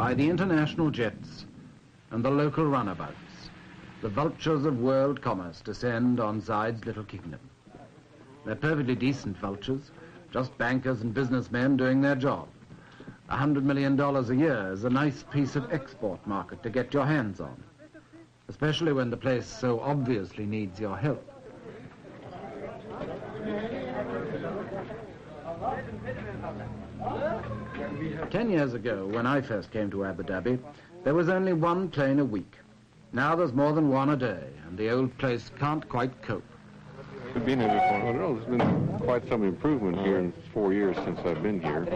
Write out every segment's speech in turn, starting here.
by the international jets and the local runabouts, the vultures of world commerce descend on Zayed's little kingdom. They're perfectly decent vultures, just bankers and businessmen doing their job. $100 million a year is a nice piece of export market to get your hands on, especially when the place so obviously needs your help. Ten years ago, when I first came to Abu Dhabi, there was only one plane a week. Now there's more than one a day, and the old place can't quite cope. I've been here before. I don't know, there's been quite some improvement here in 4 years since I've been here.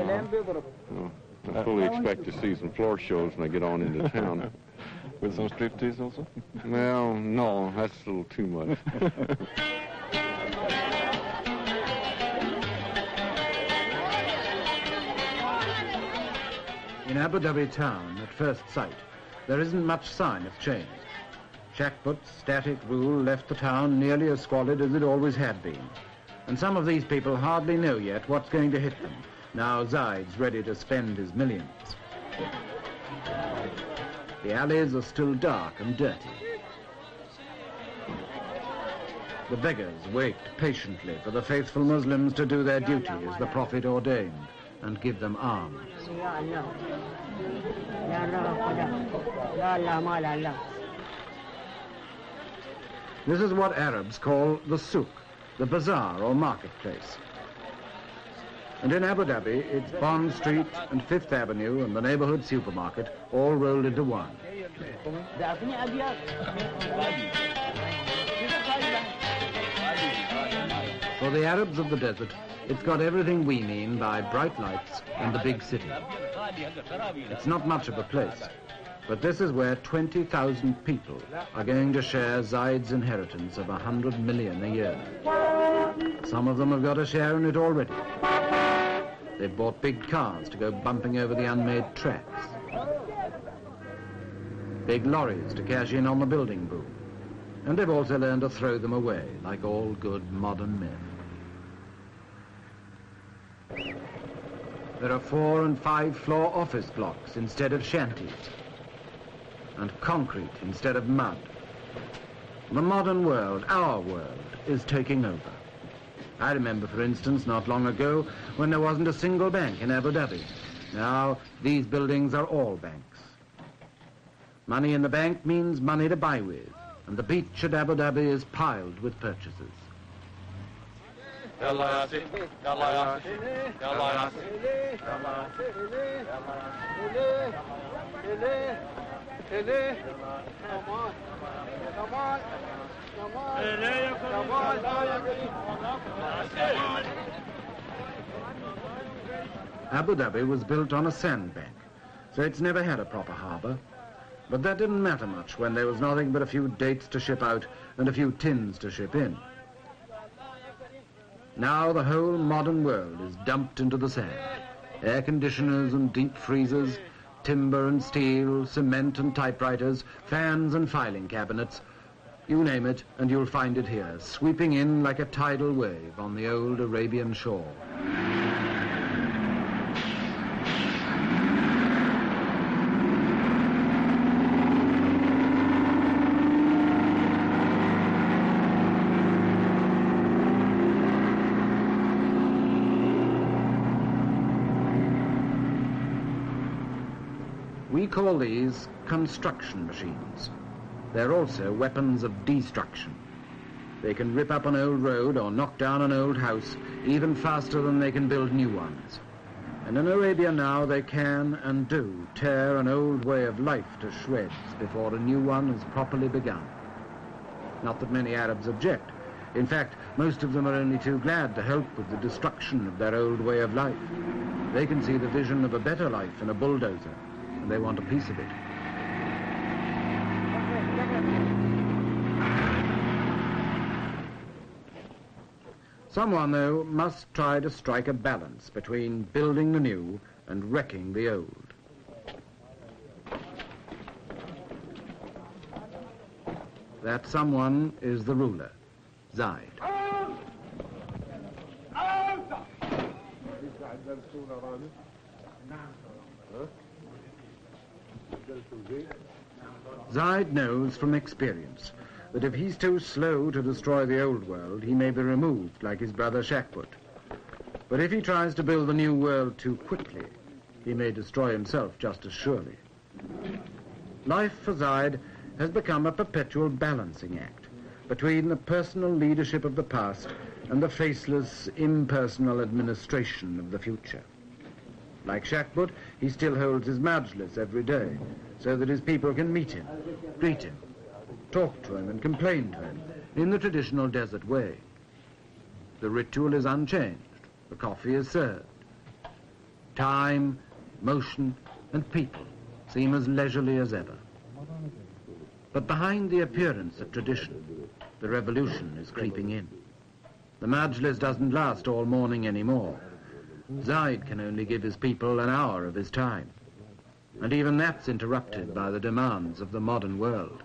I fully expect to see some floor shows when I get on into town. With some striptease also? Well, no, that's a little too much. In Abu Dhabi town, at first sight, there isn't much sign of change. Shackput's static rule left the town nearly as squalid as it always had been. And some of these people hardly know yet what's going to hit them. Now Zayed's ready to spend his millions. The alleys are still dark and dirty. The beggars wait patiently for the faithful Muslims to do their duty as the Prophet ordained and give them alms. This is what Arabs call the souk, the bazaar or marketplace. And in Abu Dhabi, it's Bond Street and Fifth Avenue and the neighborhood supermarket all rolled into one. For the Arabs of the desert, it's got everything we mean by bright lights and the big city. It's not much of a place, but this is where 20,000 people are going to share Zayed's inheritance of 100 million a year. Some of them have got a share in it already. They've bought big cars to go bumping over the unmade tracks. Big lorries to cash in on the building boom. And they've also learned to throw them away, like all good modern men. There are 4- and 5-floor office blocks instead of shanties, and concrete instead of mud. The modern world, our world, is taking over. I remember, for instance, not long ago, when there wasn't a single bank in Abu Dhabi. Now, these buildings are all banks. Money in the bank means money to buy with, and the beach at Abu Dhabi is piled with purchases. Abu Dhabi was built on a sandbank, so it's never had a proper harbour. But that didn't matter much when there was nothing but a few dates to ship out and a few tins to ship in. Now the whole modern world is dumped into the sand. Air conditioners and deep freezers, timber and steel, cement and typewriters, fans and filing cabinets. You name it and you'll find it here, sweeping in like a tidal wave on the old Arabian shore. We call these construction machines. They're also weapons of destruction. They can rip up an old road or knock down an old house even faster than they can build new ones. And in Arabia now they can and do tear an old way of life to shreds before a new one is properly begun. Not that many Arabs object. In fact, most of them are only too glad to help with the destruction of their old way of life. They can see the vision of a better life in a bulldozer, and they want a piece of it. Someone, though, must try to strike a balance between building the new and wrecking the old. That someone is the ruler, Zayed. Zayed knows from experience that if he's too slow to destroy the old world, he may be removed like his brother Shakbut. But if he tries to build the new world too quickly, he may destroy himself just as surely. Life for Zayed has become a perpetual balancing act between the personal leadership of the past and the faceless, impersonal administration of the future. Like Shakbut, he still holds his majlis every day, so that his people can meet him, greet him, talk to him and complain to him in the traditional desert way. The ritual is unchanged. The coffee is served. Time, motion, and people seem as leisurely as ever. But behind the appearance of tradition, the revolution is creeping in. The majlis doesn't last all morning anymore. Zayed can only give his people an hour of his time. And even that's interrupted by the demands of the modern world.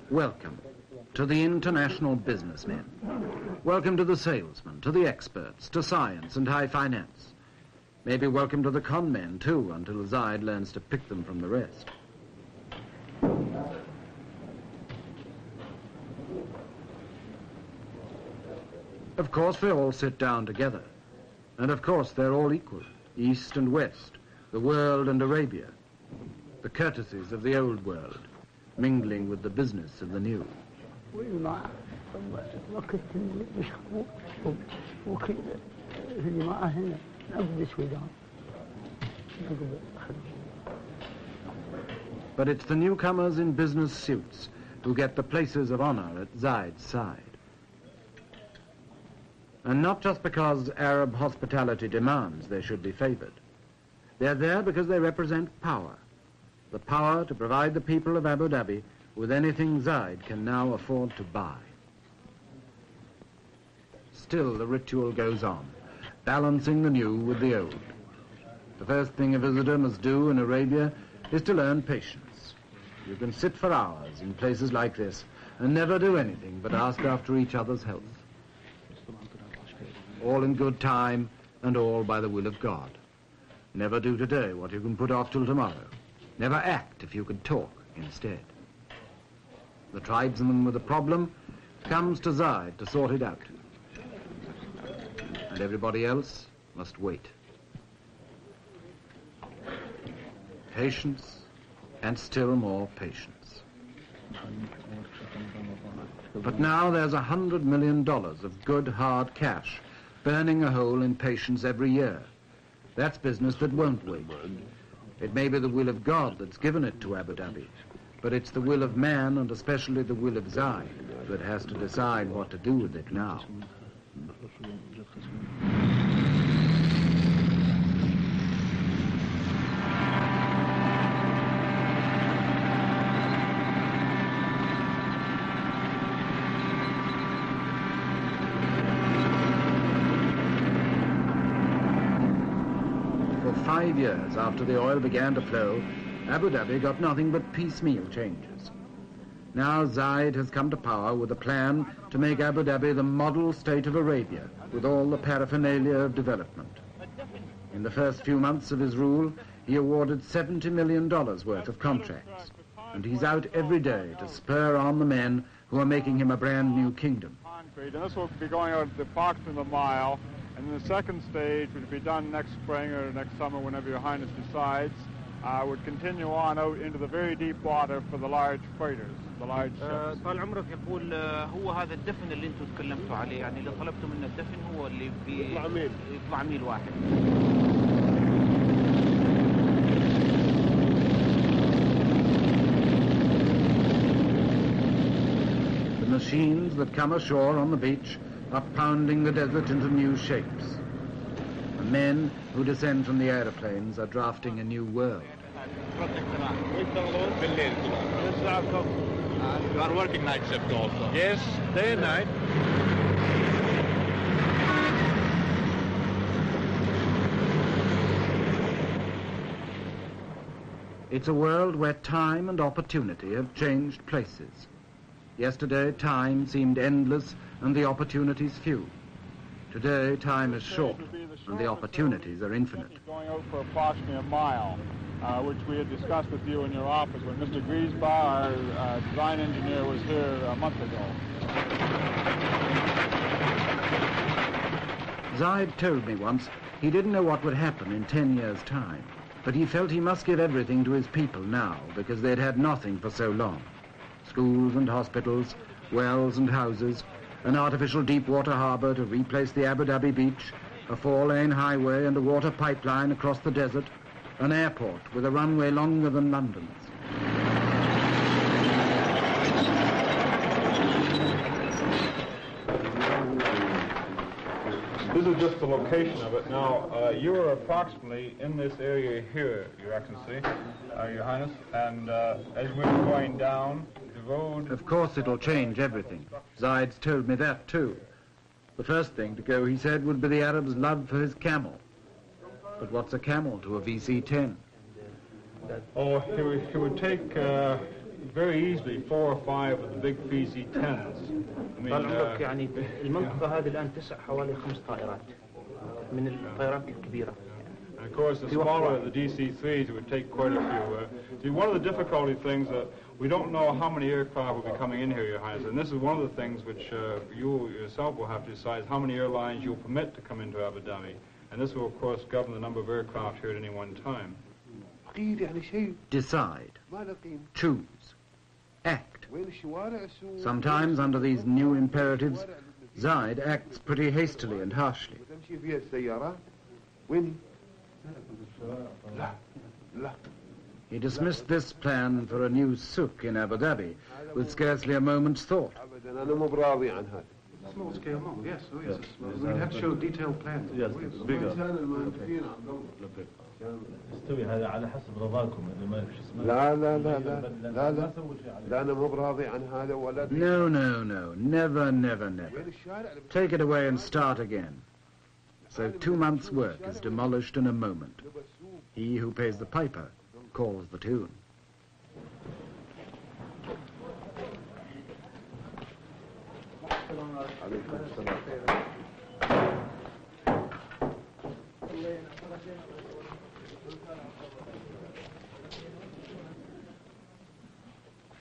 Welcome to the international businessmen. Welcome to the salesmen, to the experts, to science and high finance. Maybe welcome to the con men too, until Zayed learns to pick them from the rest. Of course they all sit down together. And of course they're all equal, East and West, the world and Arabia. The courtesies of the old world, mingling with the business of the new. But it's the newcomers in business suits who get the places of honor at Zayed's side. And not just because Arab hospitality demands they should be favored. They're there because they represent power. The power to provide the people of Abu Dhabi with anything Zayed can now afford to buy. Still, the ritual goes on, balancing the new with the old. The first thing a visitor must do in Arabia is to learn patience. You can sit for hours in places like this and never do anything but ask after each other's health. All in good time and all by the will of God. Never do today what you can put off till tomorrow. Never act if you could talk instead. The tribesman with a problem comes to Zayed to sort it out. And everybody else must wait. Patience and still more patience. But now there's $100 million of good hard cash burning a hole in patience every year. That's business that won't wait. It may be the will of God that's given it to Abu Dhabi, but it's the will of man, and especially the will of Zayed, that has to decide what to do with it now. For 5 years after the oil began to flow, Abu Dhabi got nothing but piecemeal changes. Now Zayed has come to power with a plan to make Abu Dhabi the model state of Arabia, with all the paraphernalia of development. In the first few months of his rule, he awarded $70 million worth of contracts, and he's out every day to spur on the men who are making him a brand new kingdom. And this will be going out approximately a mile, and the second stage, which will be done next spring or next summer, whenever Your Highness decides, would continue on out into the very deep water for the large freighters, the large ships. طال عمرك يقول هو هذا الدفن اللي انتم تكلمتوا عليه، يعني اللي طلبتوا منه الدفن هو اللي يطلع ميل واحد. The machines that come ashore on the beach are pounding the desert into new shapes. The men who descend from the aeroplanes are drafting a new world. You are working night shift also? Yes, day and night. It's a world where time and opportunity have changed places. Yesterday, time seemed endless and the opportunities few. Today, time is short and the opportunities are infinite. Going out for approximately a mile, which we had discussed with you in your office when Mr. Griesbach, our design engineer, was here a month ago. Zaid told me once he didn't know what would happen in 10 years' time, but he felt he must give everything to his people now because they'd had nothing for so long. Schools and hospitals, wells and houses, an artificial deep-water harbour to replace the Abu Dhabi beach, a 4-lane highway and a water pipeline across the desert, an airport with a runway longer than London's. This is just the location of it. Now, you're approximately in this area here, Your Excellency, Your Highness, and as we're going down the road... Of course it'll change everything. Zaid's told me that too. The first thing to go, he said, would be the Arab's love for his camel. But what's a camel to a VC-10? Oh, it would take very easily 4 or 5 of the big VC-10s. I mean, يعني المنطقة هذه الآن تسع حوالي 5 طائرات من الطائرات الكبيرة. And of course, the smaller the DC-3s, it would take quite a few. See, one of the difficulty things that we don't know how many aircraft will be coming in here, Your Highness, and this is one of the things which you yourself will have to decide is how many airlines you'll permit to come into Abu Dhabi. And this will, of course, govern the number of aircraft here at any one time. Decide. Choose. Act. Sometimes, under these new imperatives, Zaid acts pretty hastily and harshly. He dismissed this plan for a new souk in Abu Dhabi with scarcely a moment's thought. Small-scale model, yes, oh yes. We'd have to show detailed plans. Yes, it's bigger. استوي هذا على حسب رضاكم اللي ما فيش اسمه. لا لا لا لا لا لا لا أنا مو براضي عن هذا ولا. No, no, no, never, never, never. Take it away and start again. So 2 months' work is demolished in a moment. He who pays the piper calls the tune.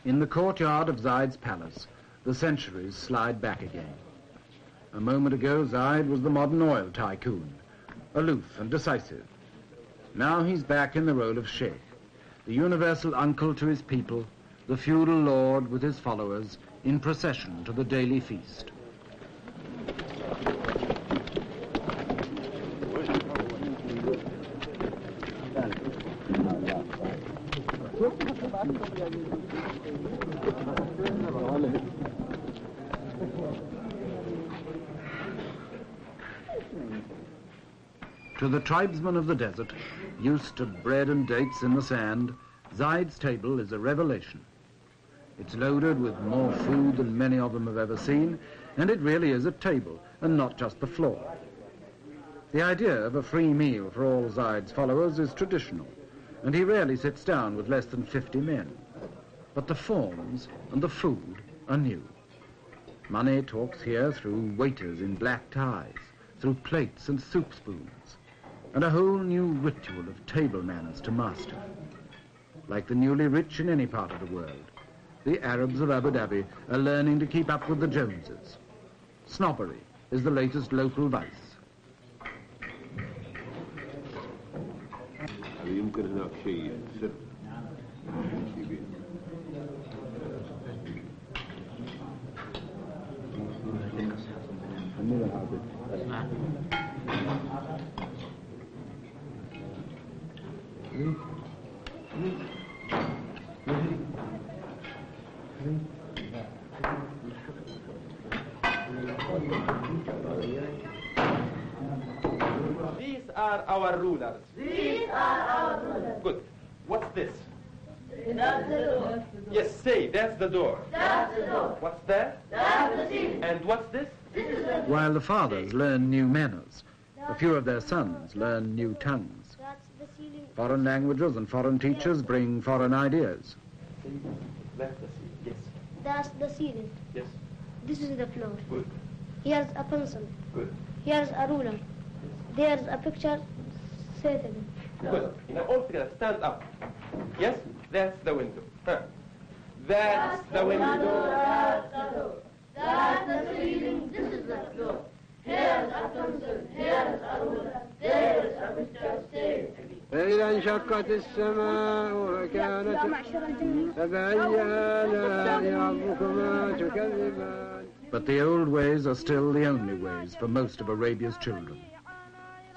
In the courtyard of Zaid's palace, the centuries slide back again. A moment ago, Zaid was the modern oil tycoon, aloof and decisive. Now he's back in the role of sheikh, the universal uncle to his people, the feudal lord with his followers, in procession to the daily feast. To the tribesmen of the desert, used to bread and dates in the sand, Zaid's table is a revelation. It's loaded with more food than many of them have ever seen, and it really is a table, and not just the floor. The idea of a free meal for all Zaid's followers is traditional, and he rarely sits down with less than 50 men. But the forms and the food are new. Money talks here through waiters in black ties, through plates and soup spoons, and a whole new ritual of table manners to master. Like the newly rich in any part of the world, the Arabs of Abu Dhabi are learning to keep up with the Joneses. Snobbery is the latest local vice. يمكن هناك شيء سر. These are our rulers. These are our rulers. Good. What's this? That's the door. Yes, say, that's the door. That's the door. What's that? That's the ceiling. And what's this? This is the... While the fathers learn new manners, a few of their sons learn new tongues. That's the ceiling. Foreign languages and foreign teachers bring foreign ideas. That's the ceiling, yes. That's the ceiling. Yes. This is the floor. Good. Here's a pencil. Good. Here's a ruler. There's a picture. Say it again. Good. Now all together, stand up. Yes, that's the window. Huh. That's the window. That's the door. That's the ceiling. This is the floor. Here's a pencil. Here's a ruler. There's a picture. Say it again. فإذا انشقت السماء وكانت فبأي آلاء ربكما تكذبان. But the old ways are still the only ways for most of Arabia's children.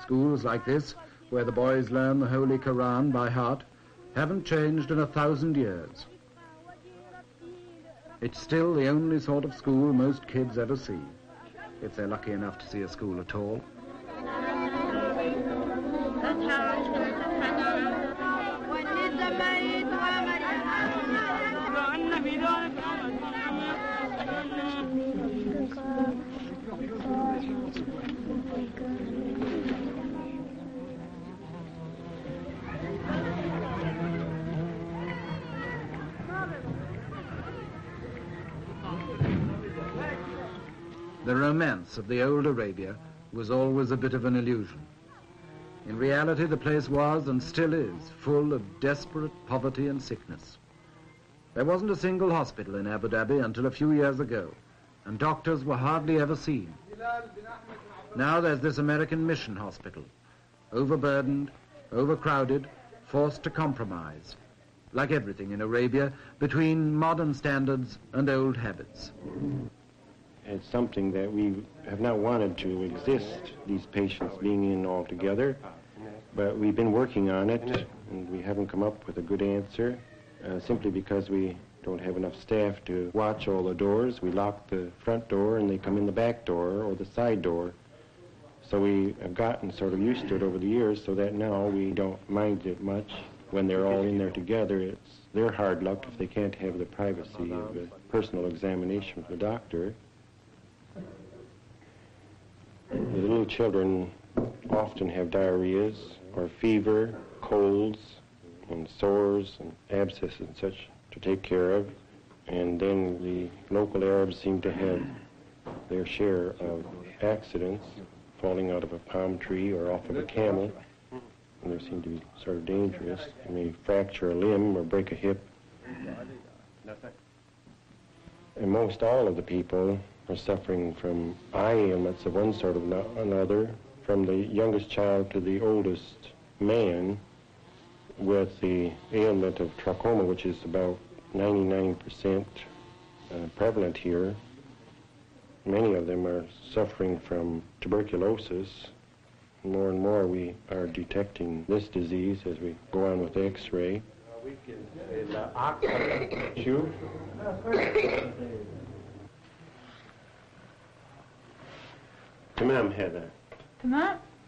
Schools like this, where the boys learn the Holy Quran by heart, haven't changed in 1,000 years. It's still the only sort of school most kids ever see, if they're lucky enough to see a school at all. The romance of the old Arabia was always a bit of an illusion. In reality, the place was, and still is, full of desperate poverty and sickness. There wasn't a single hospital in Abu Dhabi until a few years ago, and doctors were hardly ever seen. Now there's this American mission hospital, overburdened, overcrowded, forced to compromise, like everything in Arabia, between modern standards and old habits. It's something that we have not wanted to exist, these patients being in all together, but we've been working on it, and we haven't come up with a good answer, simply because we don't have enough staff to watch all the doors. We lock the front door, and they come in the back door or the side door. So we have gotten sort of used to it over the years, so that now we don't mind it much. When they're all in there together, it's their hard luck if they can't have the privacy of a personal examination with the doctor. The little children often have diarrheas or fever, colds, and sores and abscesses and such to take care of. And then the local Arabs seem to have their share of accidents, falling out of a palm tree or off of a camel. And they seem to be sort of dangerous. They may fracture a limb or break a hip. And most all of the people are suffering from eye ailments of one sort or another, from the youngest child to the oldest man, with the ailment of trachoma, which is about 99% prevalent here. Many of them are suffering from tuberculosis. More and more we are detecting this disease as we go on with X-ray. تمام هذا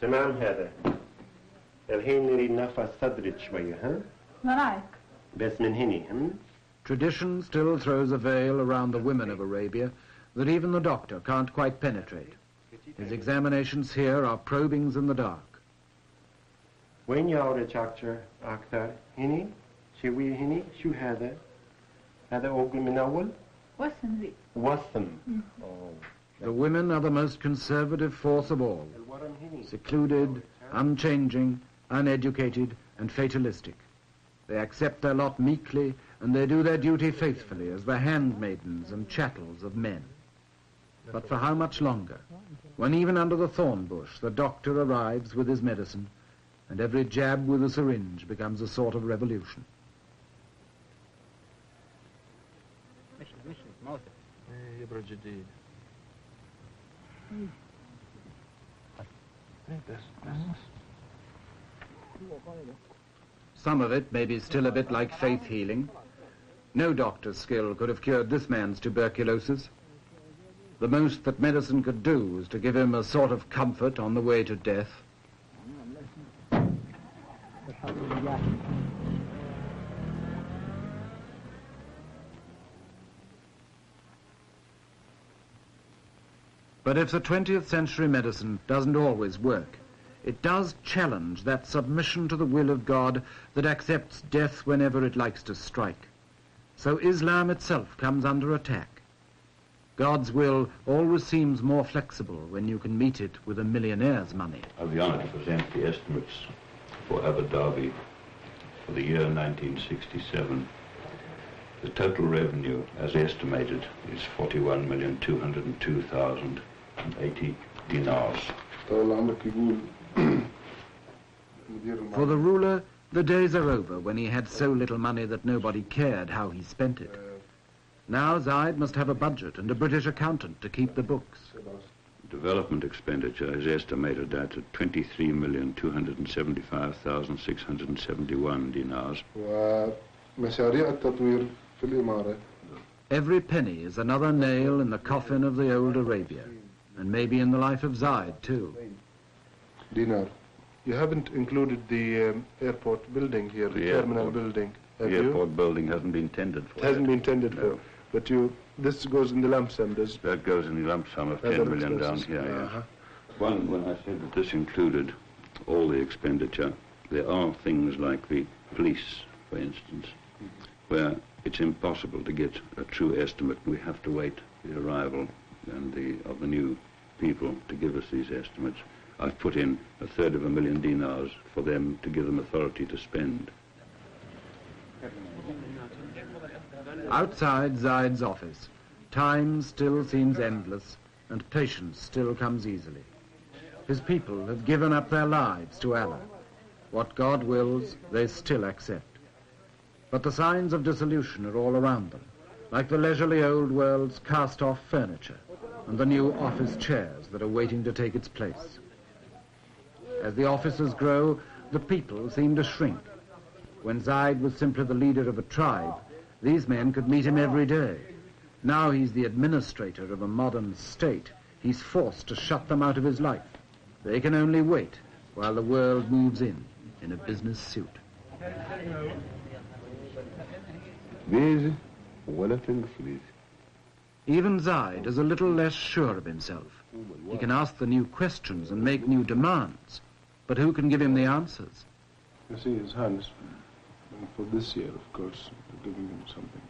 تمام هذا الحين نريد نفس صدرك شوية ها وراك بس من هني Tradition still throws a veil around the women of Arabia that even the doctor can't quite penetrate. His examinations here are probings in the dark. وين يعود أكثر هني شوية هني شو هذا هذا أوقل من أول وسم The women are the most conservative force of all, secluded, unchanging, uneducated, and fatalistic. They accept their lot meekly, and they do their duty faithfully as the handmaidens and chattels of men. But for how much longer? When even under the thorn bush the doctor arrives with his medicine, and every jab with a syringe becomes a sort of revolution. Some of it may be still a bit like faith healing. No doctor's skill could have cured this man's tuberculosis. The most that medicine could do was to give him a sort of comfort on the way to death. But if the 20th century medicine doesn't always work, it does challenge that submission to the will of God that accepts death whenever it likes to strike. So Islam itself comes under attack. God's will always seems more flexible when you can meet it with a millionaire's money. I'll be honored to present the estimates for Abu Dhabi for the year 1967. The total revenue, as estimated, is 41,202,080 dinars. For the ruler, the days are over when he had so little money that nobody cared how he spent it. Now Zaid must have a budget and a British accountant to keep the books. Development expenditure is estimated at 23,275,671 dinars. Every penny is another nail in the coffin of the old Arabia, and maybe in the life of Zaid too. Dinar. You haven't included the airport building here, the terminal building, have you? The airport building hasn't been tendered for. It hasn't been tendered for. But this goes in the lump sum, does it? That goes in the lump sum of 10 million down here, yes. When I said that this included all the expenditure, there are things like the police, for instance, where it's impossible to get a true estimate. We have to wait the arrival of the new people to give us these estimates. I've put in 1/3 dinars for them to give them authority to spend. Outside Zaid's office, time still seems endless and patience still comes easily. His people have given up their lives to Allah. What God wills, they still accept. But the signs of dissolution are all around them, like the leisurely old world's cast-off furniture and the new office chairs that are waiting to take its place. As the offices grow, the people seem to shrink. When Zaid was simply the leader of a tribe, these men could meet him every day. Now he's the administrator of a modern state. He's forced to shut them out of his life. They can only wait while the world moves in a business suit. Even Zaid is a little less sure of himself. He can ask the new questions and make new demands, but who can give him the answers? You see, His Highness, for this year, of course, we're giving him something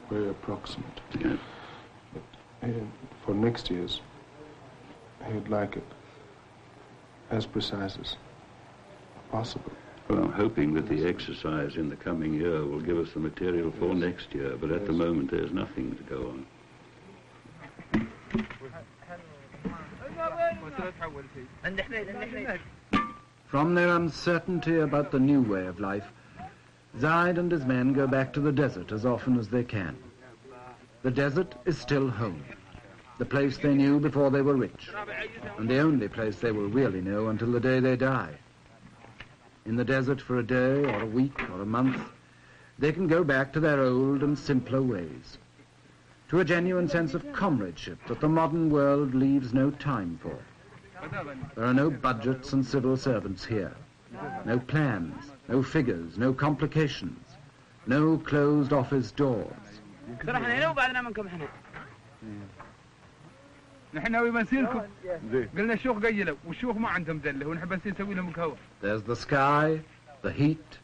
very approximate. Yeah. But for next year's, he'd like it as precise as possible. Well, I'm hoping that the exercise in the coming year will give us the material for next year, but at the moment there's nothing to go on. From their uncertainty about the new way of life, Zaid and his men go back to the desert as often as they can. The desert is still home, the place they knew before they were rich, and the only place they will really know until the day they die. In the desert for a day or a week or a month, they can go back to their old and simpler ways, to a genuine sense of comradeship that the modern world leaves no time for. There are no budgets and civil servants here, no plans, no figures, no complications, no closed office doors. There's the sky, the heat,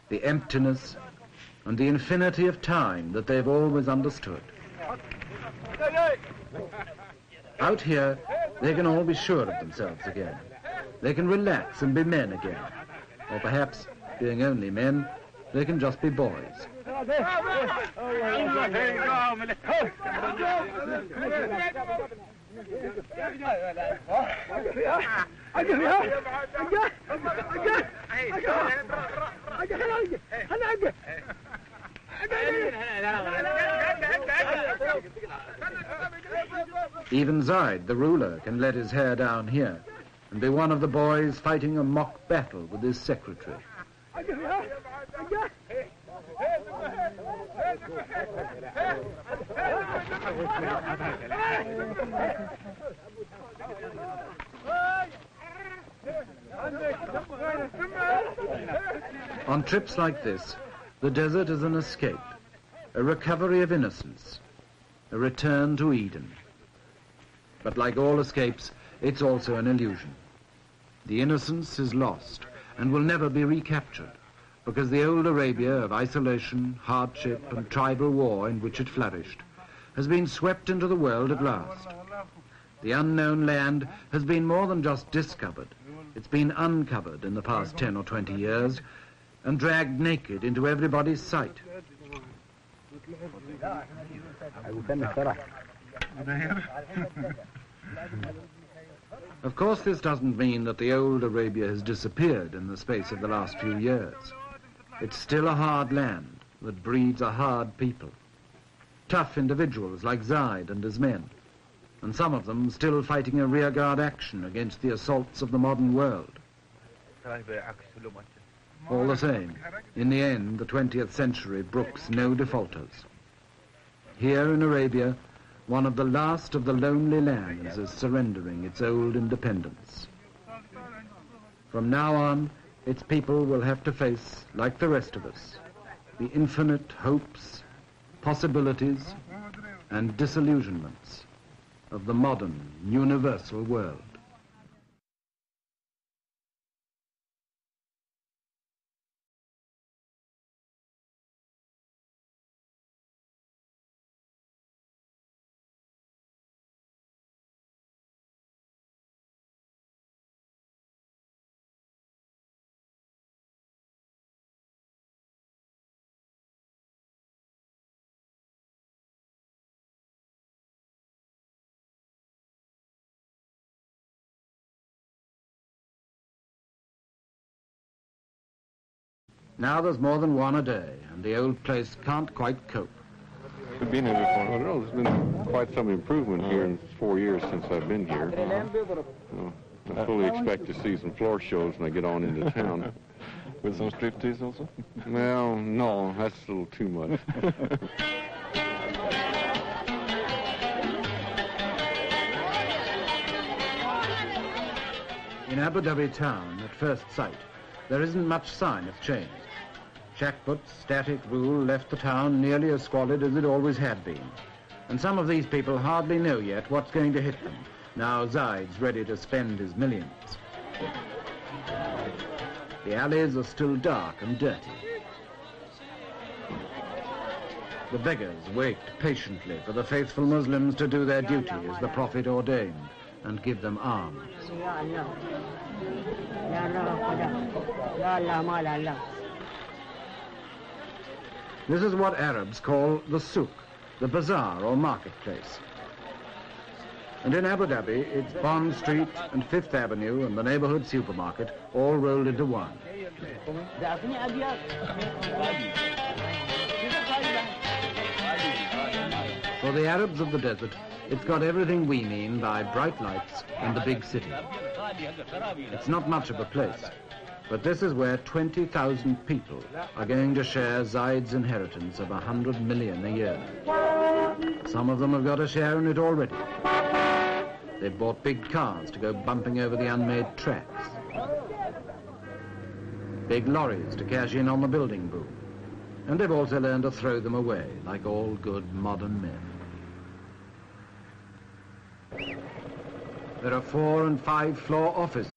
the emptiness, and the infinity of time that they've always understood. Out here, they can all be sure of themselves again. They can relax and be men again. Or perhaps, being only men, they can just be boys. Even Zaid, the ruler, can let his hair down here and be one of the boys fighting a mock battle with his secretary. On trips like this, the desert is an escape, a recovery of innocence, a return to Eden. But like all escapes, it's also an illusion. The innocence is lost and will never be recaptured. because the old Arabia of isolation, hardship and tribal war in which it flourished has been swept into the world at last. The unknown land has been more than just discovered. It's been uncovered in the past 10 or 20 years and dragged naked into everybody's sight. Of course, this doesn't mean that the old Arabia has disappeared in the space of the last few years. It's still a hard land that breeds a hard people. Tough individuals like Zaid and his men, and some of them still fighting a rearguard action against the assaults of the modern world. All the same, in the end, the 20th century brooks no defaulters. Here in Arabia, one of the last of the lonely lands is surrendering its old independence. From now on, its people will have to face, like the rest of us, the infinite hopes, possibilities, and disillusionments of the modern, universal world. Now there's more than one a day, and the old place can't quite cope. I've been here before. I don't know, there's been quite some improvement here in 4 years since I've been here. I fully expect to see some floor shows when I get on into town. With some striptease also? Well, no, that's a little too much. In Abu Dhabi town, at first sight, there isn't much sign of change. Shackput's static rule left the town nearly as squalid as it always had been. And some of these people hardly know yet what's going to hit them, now Zaid's ready to spend his millions. The alleys are still dark and dirty. The beggars wait patiently for the faithful Muslims to do their duty as the Prophet ordained and give them alms. This is what Arabs call the souk, the bazaar or marketplace. And in Abu Dhabi, it's Bond Street and Fifth Avenue and the neighborhood supermarket all rolled into one. For the Arabs of the desert, it's got everything we mean by bright lights and the big city. It's not much of a place, but this is where 20,000 people are going to share Zaid's inheritance of 100 million a year. Some of them have got a share in it already. They've bought big cars to go bumping over the unmade tracks. Big lorries to cash in on the building boom. And they've also learned to throw them away, like all good modern men. There are 4- and 5-floor offices.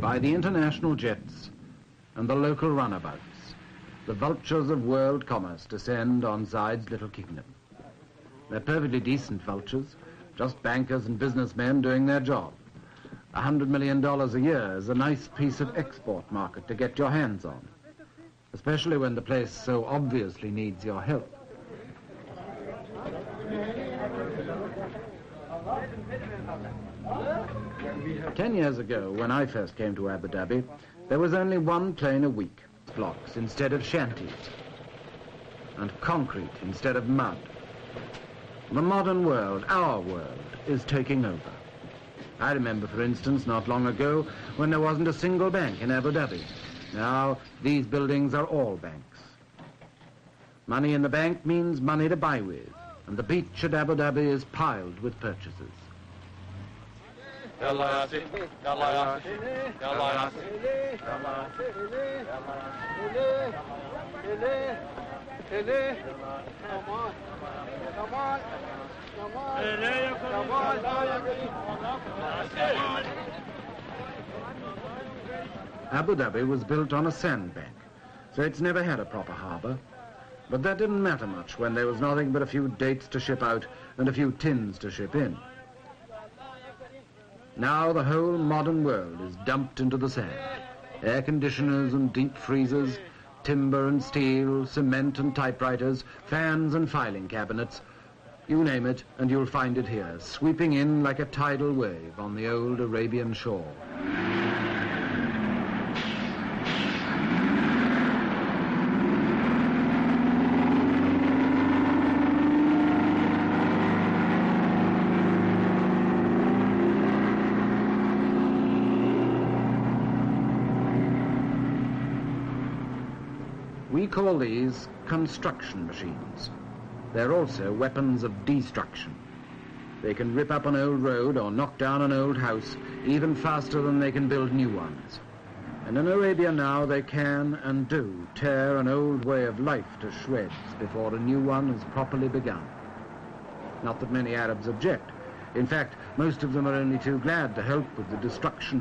By the international jets and the local runabouts, the vultures of world commerce descend on Zaid's little kingdom. They're perfectly decent vultures, just bankers and businessmen doing their job. $100 million a year is a nice piece of export market to get your hands on, especially when the place so obviously needs your help. Ten years ago, when I first came to Abu Dhabi, there was only one plane a week, blocks instead of shanties, and concrete instead of mud. The modern world, our world, is taking over. I remember, for instance, not long ago, when there wasn't a single bank in Abu Dhabi. Now, these buildings are all banks. Money in the bank means money to buy with, and the beach at Abu Dhabi is piled with purchases. Abu Dhabi was built on a sandbank, so it's never had a proper harbour. But that didn't matter much when there was nothing but a few dates to ship out and a few tins to ship in. Now the whole modern world is dumped into the sand. Air conditioners and deep freezers, timber and steel, cement and typewriters, fans and filing cabinets. You name it and you'll find it here, sweeping in like a tidal wave on the old Arabian shore. We call these construction machines. They're also weapons of destruction. They can rip up an old road or knock down an old house even faster than they can build new ones. And in Arabia now they can and do tear an old way of life to shreds before a new one has properly begun. Not that many Arabs object. In fact, most of them are only too glad to help with the destruction